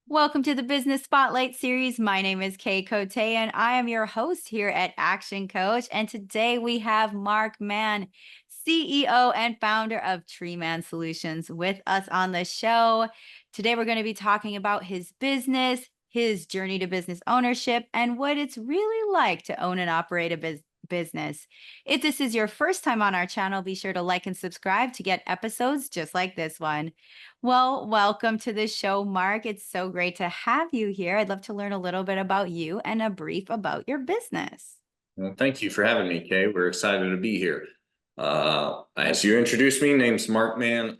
Welcome to the Business Spotlight series. My name is Kay Cote, and I am your host here at Action Coach. And today we have Mark Mann, CEO and founder of Tree Mann Solutions, with us on the show. Today we're going to be talking about his business, his journey to business ownership, and what it's really like to own and operate a business. If this is your first time on our channel, be sure to like and subscribe to get episodes just like this one. Well, welcome to the show, Mark. It's so great to have you here. I'd love to learn a little bit about you and a brief about your business. Well, thank you for having me, Kay. We're excited to be here. As you introduced me, name's Mark Mann,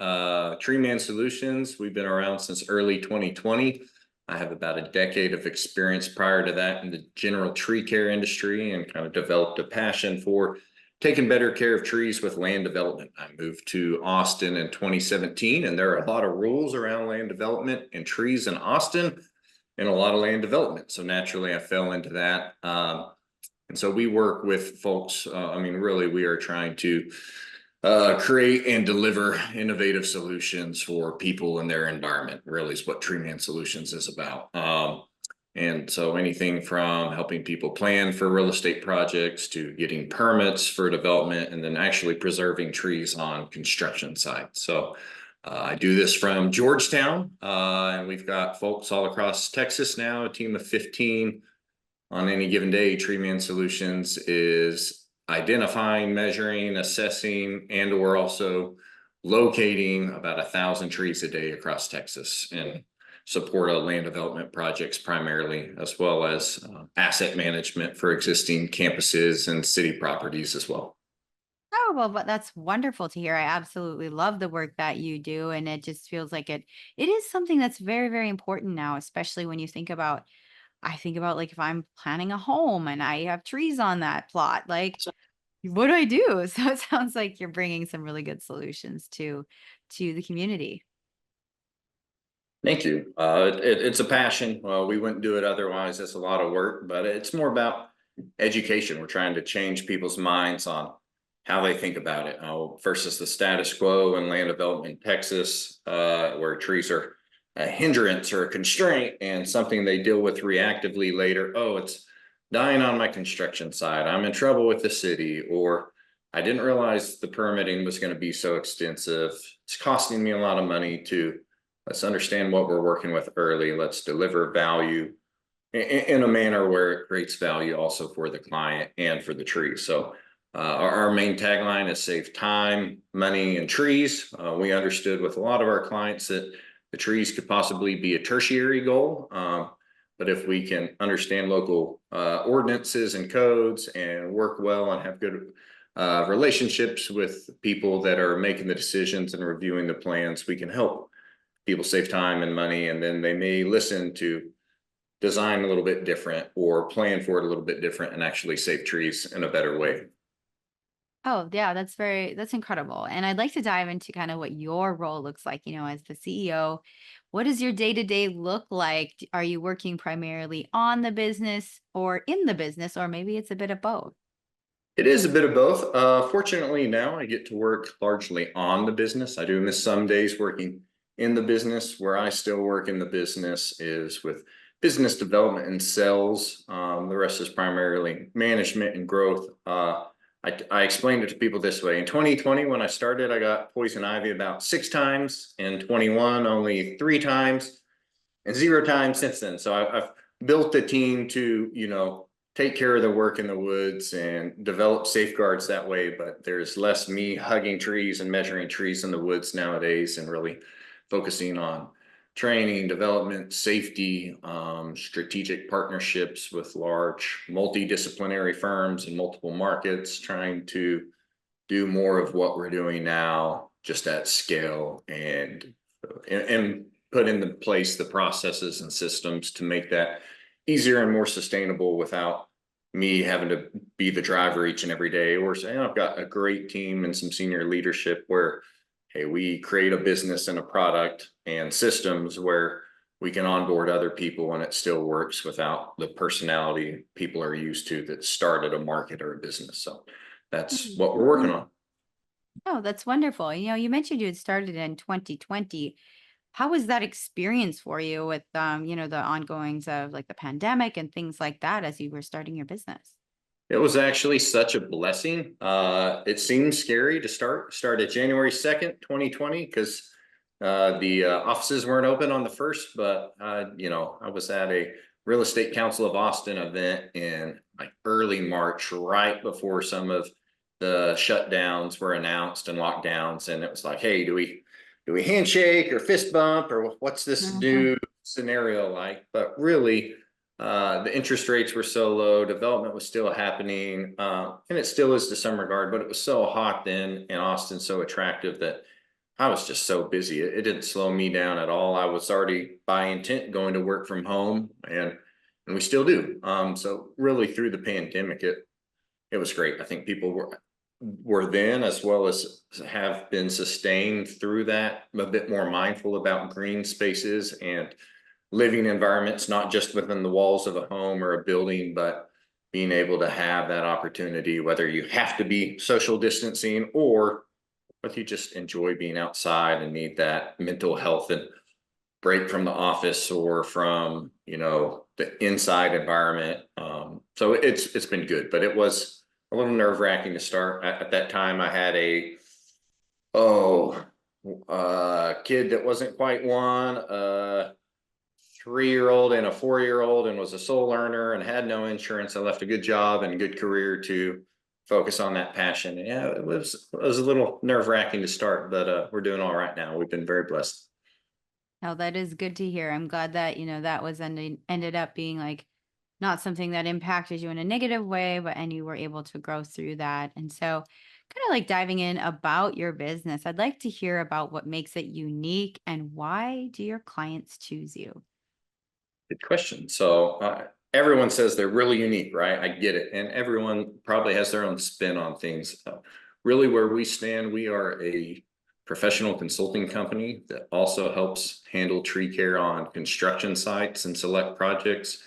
Tree Mann Solutions. We've been around since early 2020. I have about a decade of experience prior to that in the general tree care industry and kind of developed a passion for taking better care of trees with land development. I moved to Austin in 2017, and there are a lot of rules around land development and trees in Austin and a lot of land development. So naturally, I fell into that. And so we work with folks. Really, we are trying to create and deliver innovative solutions for people and their environment, really is what Tree Mann Solutions is about. And so anything from helping people plan for real estate projects to getting permits for development and then actually preserving trees on construction sites. So I do this from Georgetown, and we've got folks all across Texas now, a team of 15. On any given day, Tree Mann Solutions is identifying, measuring, assessing, and or also locating about 1,000 trees a day across Texas and support of land development projects primarily, as well as asset management for existing campuses and city properties as well. Oh, well, but that's wonderful to hear. I absolutely love the work that you do. And it just feels like it is something that's very, very important now, especially when you think about I think about like if I'm planning a home and I have trees on that plot, like what do I do? So it sounds like you're bringing some really good solutions to the community. Thank you. It's a passion. Well, we wouldn't do it otherwise. It's a lot of work, but it's more about education. We're trying to change people's minds on how they think about it versus the status quo in land development in Texas, where trees are a hindrance or a constraint and something they deal with reactively later. Oh, it's dying on my construction site. I'm in trouble with the city, or I didn't realize the permitting was going to be so extensive. It's costing me a lot of money to let's understand what we're working with early. Let's deliver value in a manner where it creates value also for the client and for the tree. So our main tagline is save time, money, and trees. We understood with a lot of our clients that the trees could possibly be a tertiary goal. But if we can understand local ordinances and codes and work well and have good relationships with people that are making the decisions and reviewing the plans, we can help people save time and money. And then they may listen to design a little bit different or plan for it a little bit different and actually save trees in a better way. Oh, yeah, that's incredible. And I'd like to dive into kind of what your role looks like, as the CEO. What does your day-to-day look like? Are you working primarily on the business or in the business, or maybe it's a bit of both? It is a bit of both. Fortunately, now I get to work largely on the business. I do miss some days working in the business. Where I still work in the business is with business development and sales. The rest is primarily management and growth. I explained it to people this way. In 2020, when I started, I got poison ivy about 6 times. In 21, only 3 times, and 0 times since then. So I've built a team to, take care of the work in the woods and develop safeguards that way. But there's less me hugging trees and measuring trees in the woods nowadays and really focusing on training, development, safety, strategic partnerships with large multidisciplinary firms in multiple markets, trying to do more of what we're doing now, just at scale and put into place the processes and systems to make that easier and more sustainable without me having to be the driver each and every day. Or saying I've got a great team and some senior leadership where, hey, we create a business and a product and systems where we can onboard other people and it still works without the personality people are used to that started a market or a business. So that's Mhm. what we're working on. Oh, that's wonderful. You mentioned you had started in 2020. How was that experience for you with, the ongoings of like the pandemic and things like that as you were starting your business? It was actually such a blessing. It seemed scary to started January 2nd, 2020, because the offices weren't open on the first, but I was at a Real Estate Council of Austin event in like early March, right before some of the shutdowns were announced and lockdowns. And it was like, hey, do we handshake or fist bump, or what's this Mhm. new scenario like? But really, the interest rates were so low, development was still happening, and it still is to some regard, but it was so hot then in Austin, so attractive that I was just so busy. It didn't slow me down at all. I was already by intent going to work from home, and we still do. So really through the pandemic, it was great. I think people were then, as well as have been sustained through that, a bit more mindful about green spaces and living environments, not just within the walls of a home or a building, but being able to have that opportunity, whether you have to be social distancing or whether you just enjoy being outside and need that mental health and break from the office or from, the inside environment. So it's been good, but it was a little nerve wracking to start. At that time, I had oh, kid that wasn't quite one, 3-year-old and a 4-year-old, and was a sole earner and had no insurance. I left a good job and good career to focus on that passion. And yeah, it was a little nerve wracking to start, but we're doing all right now. We've been very blessed. Oh, that is good to hear. I'm glad that, that was ended up being like not something that impacted you in a negative way, but and you were able to grow through that. And so kind of like diving in about your business, I'd like to hear about what makes it unique and why do your clients choose you? Good question. So everyone says they're really unique, right? I get it, and everyone probably has their own spin on things. Really, where we stand, we are a professional consulting company that also helps handle tree care on construction sites and select projects.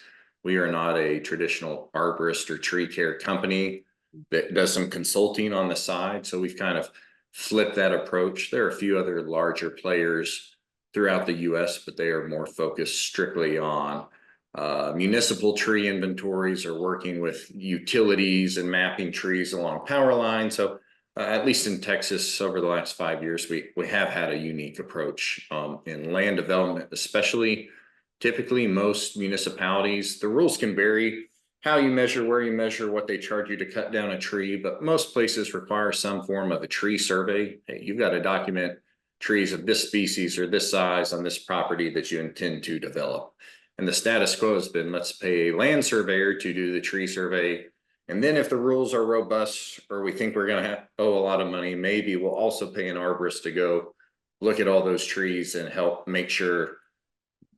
We are not a traditional arborist or tree care company that does some consulting on the side. So we've kind of flipped that approach. There are a few other larger players throughout the US, but they are more focused strictly on municipal tree inventories or working with utilities and mapping trees along power lines. So at least in Texas over the last 5 years, we have had a unique approach in land development, especially. Typically, most municipalities, the rules can vary how you measure, where you measure, what they charge you to cut down a tree, but most places require some form of a tree survey. Hey, you've got to document trees of this species or this size on this property that you intend to develop. And the status quo has been, let's pay a land surveyor to do the tree survey. And then if the rules are robust or we think we're going to owe a lot of money, maybe we'll also pay an arborist to go look at all those trees and help make sure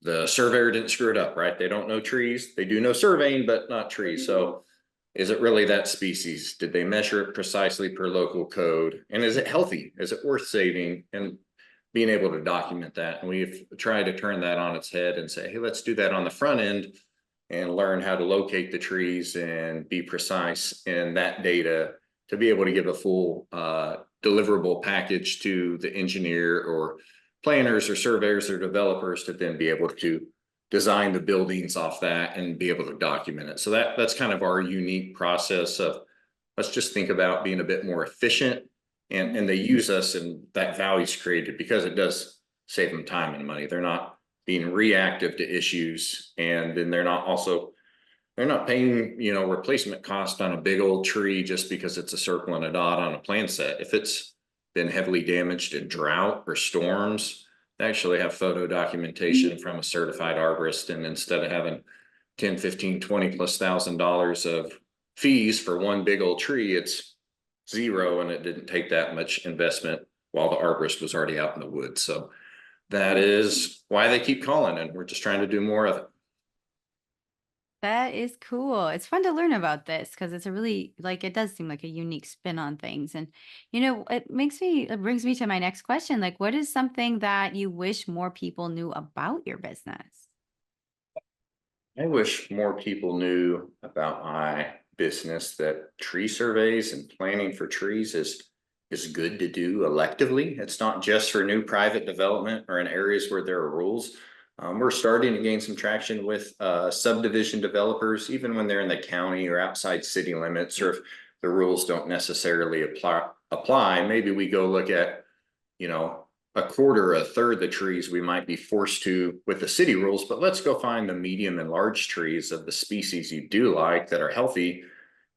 the surveyor didn't screw it up, right? They don't know trees. They do know surveying, but not trees. So is it really that species? Did they measure it precisely per local code? And is it healthy? Is it worth saving? And being able to document that. And we've tried to turn that on its head and say, hey, let's do that on the front end and learn how to locate the trees and be precise in that data to be able to give a full deliverable package to the engineer or planners or surveyors or developers to then be able to design the buildings off that and be able to document it. So that's kind of our unique process of, let's just think about being a bit more efficient, and they use us, and that value is created because it does save them time and money. They're not being reactive to issues, and then they're not paying replacement cost on a big old tree just because it's a circle and a dot on a plan set. If it's been heavily damaged in drought or storms, they actually have photo documentation from a certified arborist, and instead of having 10, 15, 20 plus $1,000 of fees for one big old tree, it's zero, and it didn't take that much investment while the arborist was already out in the woods. So that is why they keep calling, and we're just trying to do more of it. That is cool. It's fun to learn about this because it's a really like it does seem like a unique spin on things. And it brings me to my next question. Like, what is something that you wish more people knew about your business? I wish more people knew about my business that tree surveys and planning for trees is is good to do electively. It's not just for new private development or in areas where there are rules. We're starting to gain some traction with subdivision developers, even when they're in the county or outside city limits, or if the rules don't necessarily apply. Maybe we go look at, you know, a quarter, a third of the trees we might be forced to with the city rules, but let's go find the medium and large trees of the species you do like that are healthy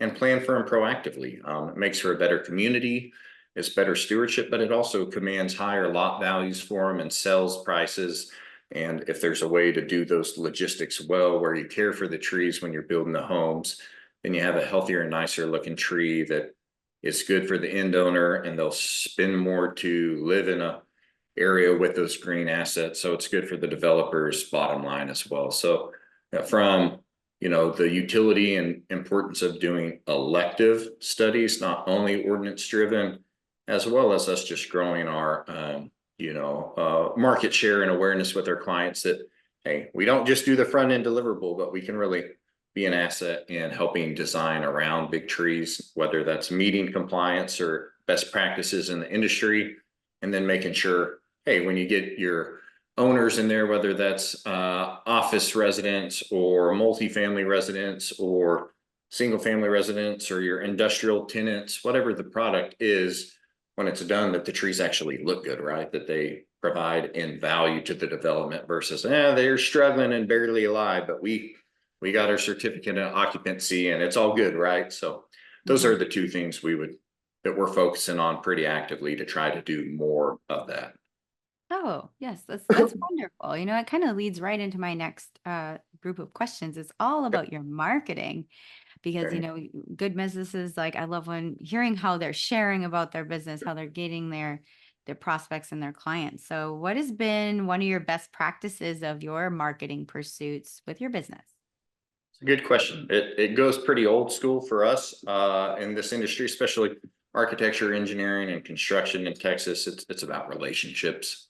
and plan for them proactively. It makes for a better community. It's better stewardship, but it also commands higher lot values for them and sells prices. And if there's a way to do those logistics well, where you care for the trees when you're building the homes, then you have a healthier and nicer looking tree that is good for the end owner, and they'll spend more to live in a area with those green assets. So it's good for the developer's bottom line as well. So from, you know, the utility and importance of doing elective studies, not only ordinance driven, as well as us just growing our, market share and awareness with our clients that, hey, we don't just do the front end deliverable, but we can really be an asset in helping design around big trees, whether that's meeting compliance or best practices in the industry, and then making sure, hey, when you get your owners in there, whether that's office residents or multifamily residents or single family residents or your industrial tenants, whatever the product is, when it's done, that the trees actually look good, right? That they provide in value to the development versus, they're struggling and barely alive, but we got our certificate of occupancy and it's all good, right? So those are the two things that we're focusing on pretty actively to try to do more of that. Oh, yes, that's wonderful. You know, it kind of leads right into my next group of questions. It's all about your marketing because, you know, good businesses, like I love when hearing how they're sharing about their business, how they're getting their prospects and their clients. So what has been one of your best practices of your marketing pursuits with your business? It's a good question. It goes pretty old school for us in this industry, especially architecture, engineering, and construction in Texas. It's about relationships.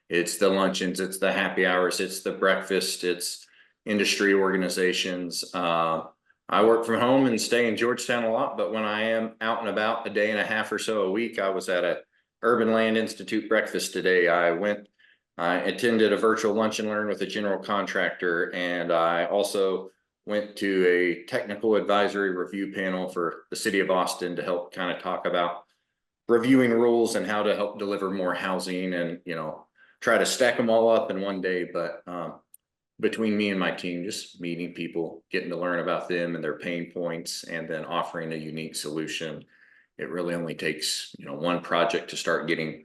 It's the luncheons, it's the happy hours, it's the breakfast, it's industry organizations. I work from home and stay in Georgetown a lot, but when I am out and about a day and a half or so a week, I was at a Urban Land Institute breakfast today. I attended a virtual lunch and learn with a general contractor, and I also went to a technical advisory review panel for the city of Austin to help kind of talk about reviewing rules and how to help deliver more housing and, you know, try to stack them all up in one day. But between me and my team, just meeting people, getting to learn about them and their pain points, and then offering a unique solution. It really only takes, you know, one project to start getting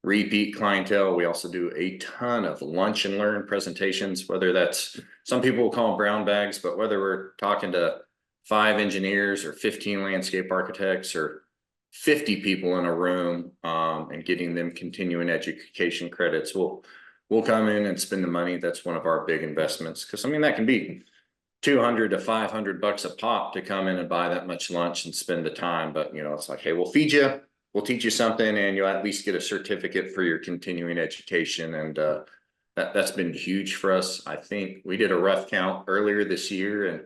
repeat clientele. We also do a ton of lunch and learn presentations, whether that's, some people will call them brown bags, but whether we're talking to 5 engineers or 15 landscape architects or 50 people in a room, and getting them continuing education credits, we'll come in and spend the money. That's one of our big investments, because I mean that can be $200 to $500 a pop to come in and buy that much lunch and spend the time. But you know, it's like, hey, we'll feed you, we'll teach you something, and you'll at least get a certificate for your continuing education. And that's been huge for us. I think we did a rough count earlier this year, and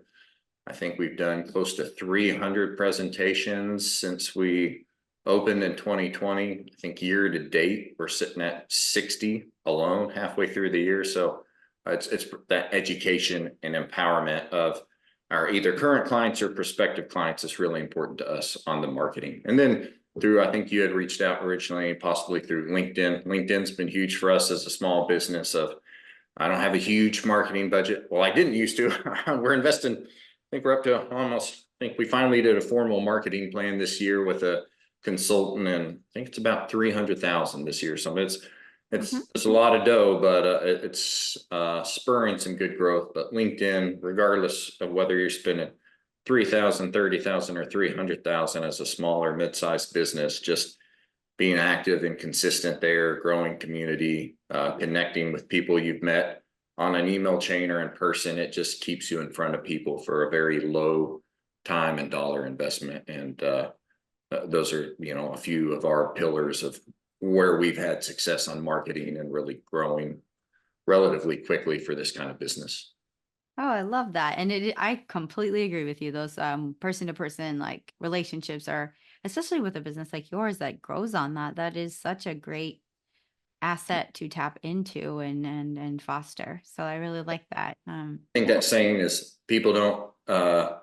I think we've done close to 300 presentations since we opened in 2020. I think year to date, we're sitting at 60 alone halfway through the year. So it's that education and empowerment of our either current clients or prospective clients is really important to us on the marketing. And then through, I think you had reached out originally, possibly through LinkedIn. LinkedIn's been huge for us as a small business. I don't have a huge marketing budget. Well, I didn't used to. We're investing, I think we're up to almost, I think we finally did a formal marketing plan this year with a consultant, and I think it's about 300,000 this year. So it's a lot of dough, but it's spurring some good growth. But LinkedIn, regardless of whether you're spending 3,000, 30,000, or 300,000 as a smaller mid-sized business, just being active and consistent there, growing community, connecting with people you've met on an email chain or in person, it just keeps you in front of people for a very low time and dollar investment. And those are, you know, a few of our pillars of where we've had success on marketing and really growing relatively quickly for this kind of business. Oh, I love that. And I completely agree with you. Those person to person like relationships are, especially with a business like yours that grows on that, that is such a great asset to tap into and foster. So I really like that. I think Yeah. that saying is people don't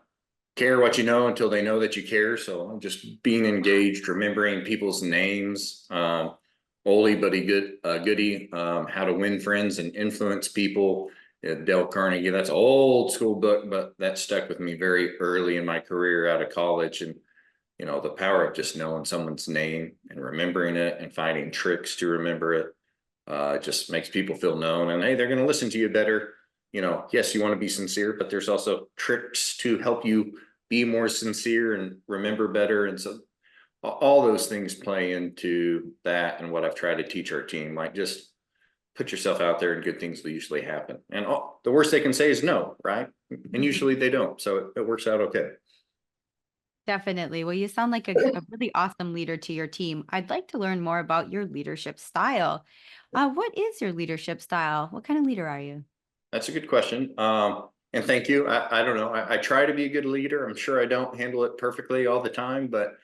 care what you know until they know that you care. So just being engaged, remembering people's names, oldie but a goodie, how to win friends and influence people. Dale Carnegie, that's an old school book, but that stuck with me very early in my career out of college. And the power of just knowing someone's name and remembering it and finding tricks to remember it just makes people feel known. And hey, they're going to listen to you better. Yes, you want to be sincere, but there's also tricks to help you be more sincere and remember better. And so all those things play into that and what I've tried to teach our team. Like, just put yourself out there and good things will usually happen. And the worst they can say is no, right? And usually they don't. So it works out okay. Definitely. Well, you sound like a really awesome leader to your team. I'd like to learn more about your leadership style. What is your leadership style? What kind of leader are you? That's a good question. And thank you. I don't know. I try to be a good leader. I'm sure I don't handle it perfectly all the time, but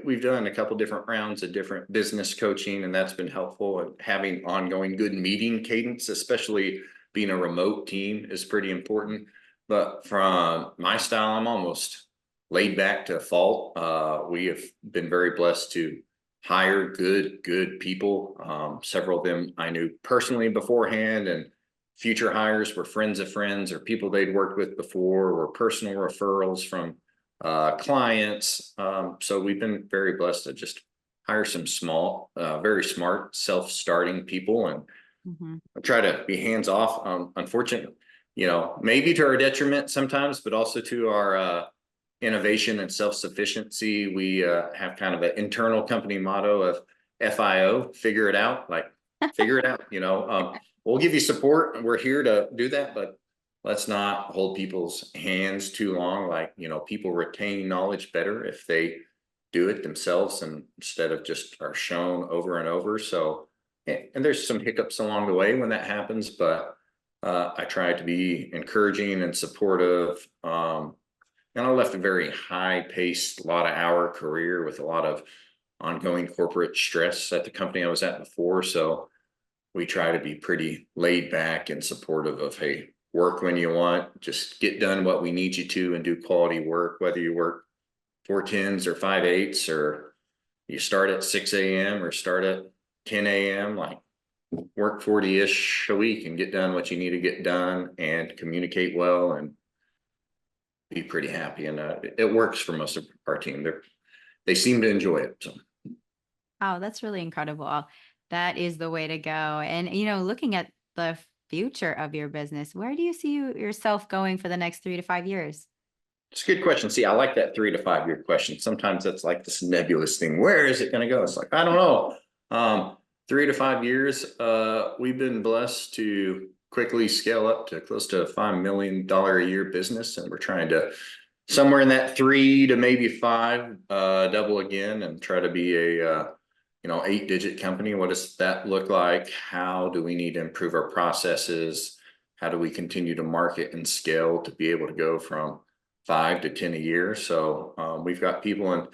we've done a couple different rounds of different business coaching, and that's been helpful. And having ongoing good meeting cadence, especially being a remote team, is pretty important. But from my style, I'm almost laid back to a fault. We have been very blessed to hire good people. Several of them I knew personally beforehand, and future hires were friends of friends or people they'd worked with before, or personal referrals from clients. So we've been very blessed to just hire some small, very smart, self-starting people, and Hmm. try to be hands off. Unfortunately, maybe to our detriment sometimes, but also to our innovation and self-sufficiency. We have kind of an internal company motto of FIO, figure it out, like figure it out. We'll give you support. We're here to do that, but let's not hold people's hands too long. Like, people retain knowledge better if they do it themselves and instead of just are shown over and over. So, and there's some hiccups along the way when that happens, but I try to be encouraging and supportive. And I left a very high paced, lot of hour career with a lot of ongoing corporate stress at the company I was at before. So we try to be pretty laid back and supportive of, hey, work when you want, just get done what we need you to and do quality work, whether you work 4 10s or 5 8s, or you start at 6 a.m. or start at 10 a.m. Like, work 40-ish a week and get done what you need to get done and communicate well and be pretty happy. And it works for most of our team. They seem to enjoy it. So Oh, that's really incredible. That is the way to go. And, looking at the future of your business, where do you see yourself going for the next 3 to 5 years? it's a good question. See, I like that 3 to 5 year question. Sometimes that's like this nebulous thing. Where is it going to go? It's like, I don't know. 3 to 5 years, we've been blessed to quickly scale up to close to a $5 million a year business. And we're trying to somewhere in that 3 to maybe 5, double again and try to be a, 8-digit company. What does that look like? How do we need to improve our processes? How do we continue to market and scale to be able to go from 5 to 10 a year? So we've got people in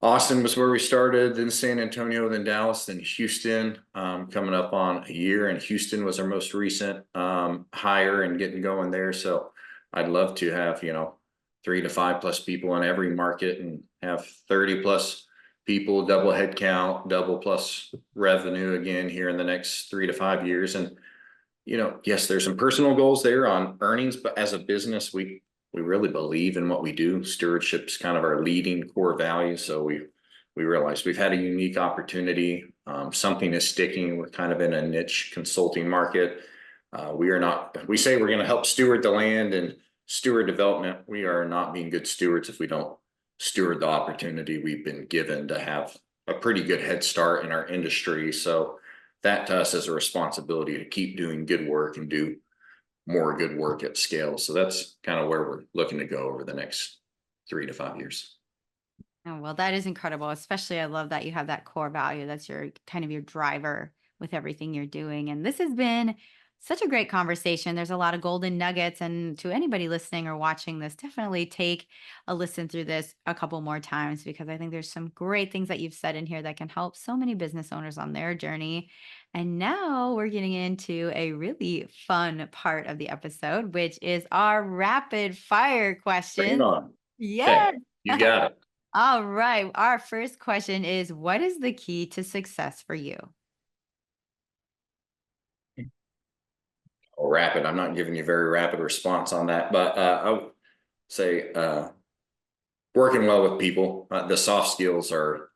Austin was where we started, then San Antonio, then Dallas, then Houston, coming up on a year. And Houston was our most recent hire and getting going there. So I'd love to have, 3 to 5 plus people in every market and have 30 plus people, double headcount, double plus revenue again here in the next 3 to 5 years. And yes, there's some personal goals there on earnings, but as a business, we really believe in what we do. Stewardship's kind of our leading core value. So we realized we've had a unique opportunity. Something is sticking. We're kind of in a niche consulting market. We are not. We say we're going to help steward the land and steward development. We are not being good stewards if we don't steward the opportunity we've been given to have a pretty good head start in our industry. So that to us is a responsibility to keep doing good work and do more good work at scale. So that's kind of where we're looking to go over the next 3 to 5 years. Oh, well, that is incredible. Especially, I love that you have that core value. That's your kind of your driver with everything you're doing. And this has been Such a great conversation. There's a lot of golden nuggets. And to anybody listening or watching this, definitely take a listen through this a couple more times because I think there's some great things that you've said in here that can help so many business owners on their journey. And now we're getting into a really fun part of the episode, which is our rapid fire Bring it questions. on. Yes. Okay, you got it. All right. Our first question is, what is the key to success for you? Rapid. I'm not giving you a very rapid response on that, but I would say working well with people. The soft skills are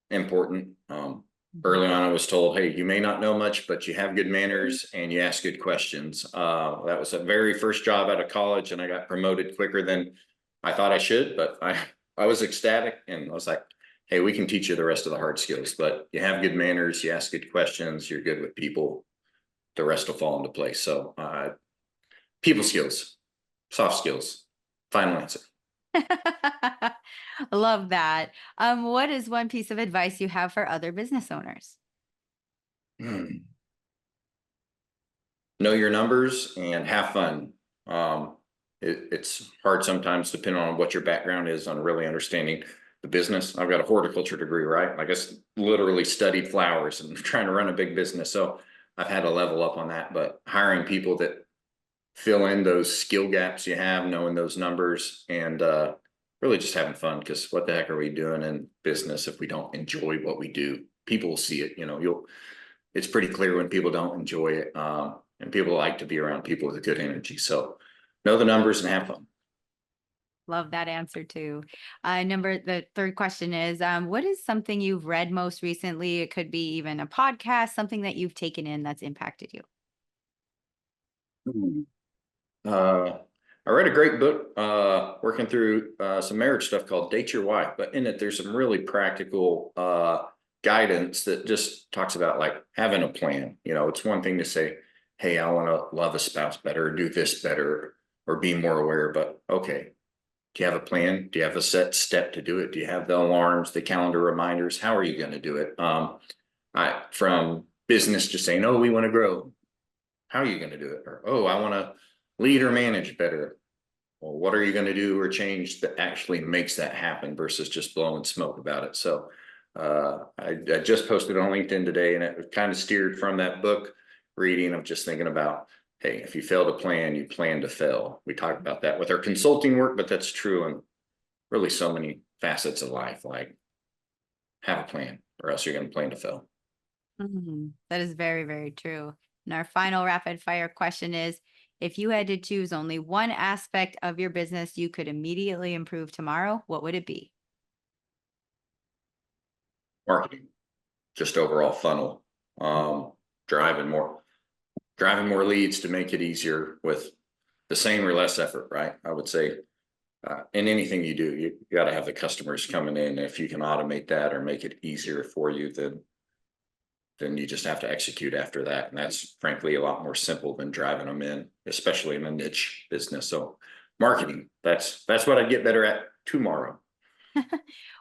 important. Mhm. Early on, I was told, hey, you may not know much, but you have good manners and you ask good questions. That was the very first job out of college, and I got promoted quicker than I thought I should, but I was ecstatic and I was like, hey, we can teach you the rest of the hard skills, but you have good manners, you ask good questions, you're good with people, the rest will fall into place. So people skills, soft skills, final answer. Love that. What is one piece of advice you have for other business owners? Hmm. Know your numbers and have fun. It's hard sometimes, depending on what your background is, on really understanding the business. I've got a horticulture degree, right? I guess literally studied flowers and trying to run a big business. So I've had to level up on that, but hiring people that fill in those skill gaps you have, knowing those numbers, and really just having fun. Because what the heck are we doing in business if we don't enjoy what we do? People will see it. You'll it's pretty clear when people don't enjoy it. And people like to be around people with a good energy. So know the numbers and have fun. Love that answer too. The third question is, what is something you've read most recently? It could be even a podcast, something that you've taken in that's impacted you. Hmm. Uh, I read a great book working through some marriage stuff called Date Your Wife, but in it, there's some really practical guidance that just talks about like having a plan. It's one thing to say, hey, I want to love a spouse better, or do this better, or be more aware, but okay, do you have a plan? Do you have a set step to do it? Do you have the alarms, the calendar reminders? How are you going to do it? From business just saying, oh, we want to grow. How are you going to do it? Or, oh, I want to lead or manage better. Well, what are you going to do or change that actually makes that happen versus just blowing smoke about it? So I just posted on LinkedIn today, and it kind of steered from that book reading of just thinking about, hey, if you fail to plan, you plan to fail. We talk about that with our consulting work, but that's true in really so many facets of life. Like, have a plan, or else you're going to plan to fail. That is very, very true. And our final rapid fire question is, if you had to choose only one aspect of your business you could immediately improve tomorrow, what would it be? Marketing, just overall funnel, um, driving more driving more leads to make it easier with the same or less effort, right? I would say in anything you do, you got to have the customers coming in. If you can automate that or make it easier for you, then you just have to execute after that. And that's frankly a lot more simple than driving them in, especially in a niche business. So marketing, that's what I get better at tomorrow.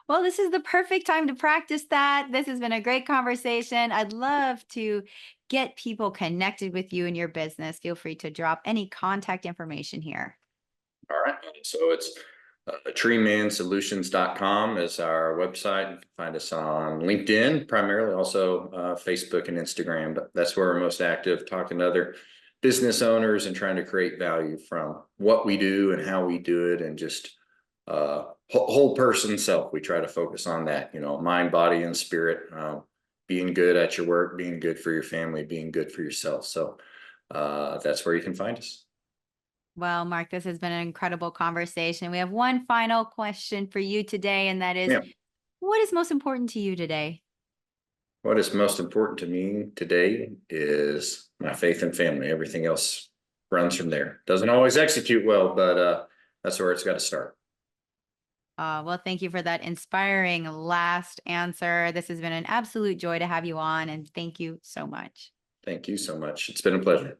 Well, this is the perfect time to practice that. This has been a great conversation. I'd love to get people connected with you in your business. Feel free to drop any contact information here. All right. So it's treemansolutions.com is our website. You can find us on LinkedIn, primarily, also Facebook and Instagram. But that's where we're most active, talking to other business owners and trying to create value from what we do and how we do it, and just whole person self. We try to focus on that, mind, body, and spirit. Being good at your work, being good for your family, being good for yourself. So that's where you can find us. Well, Mark, this has been an incredible conversation. We have one final question for you today, and that is, Yeah. what is most important to you today? What is most important to me today is my faith and family. Everything else runs from there. Doesn't always execute well, but that's where it's got to start. Well, thank you for that inspiring last answer. This has been an absolute joy to have you on, and thank you so much. Thank you so much. It's been a pleasure.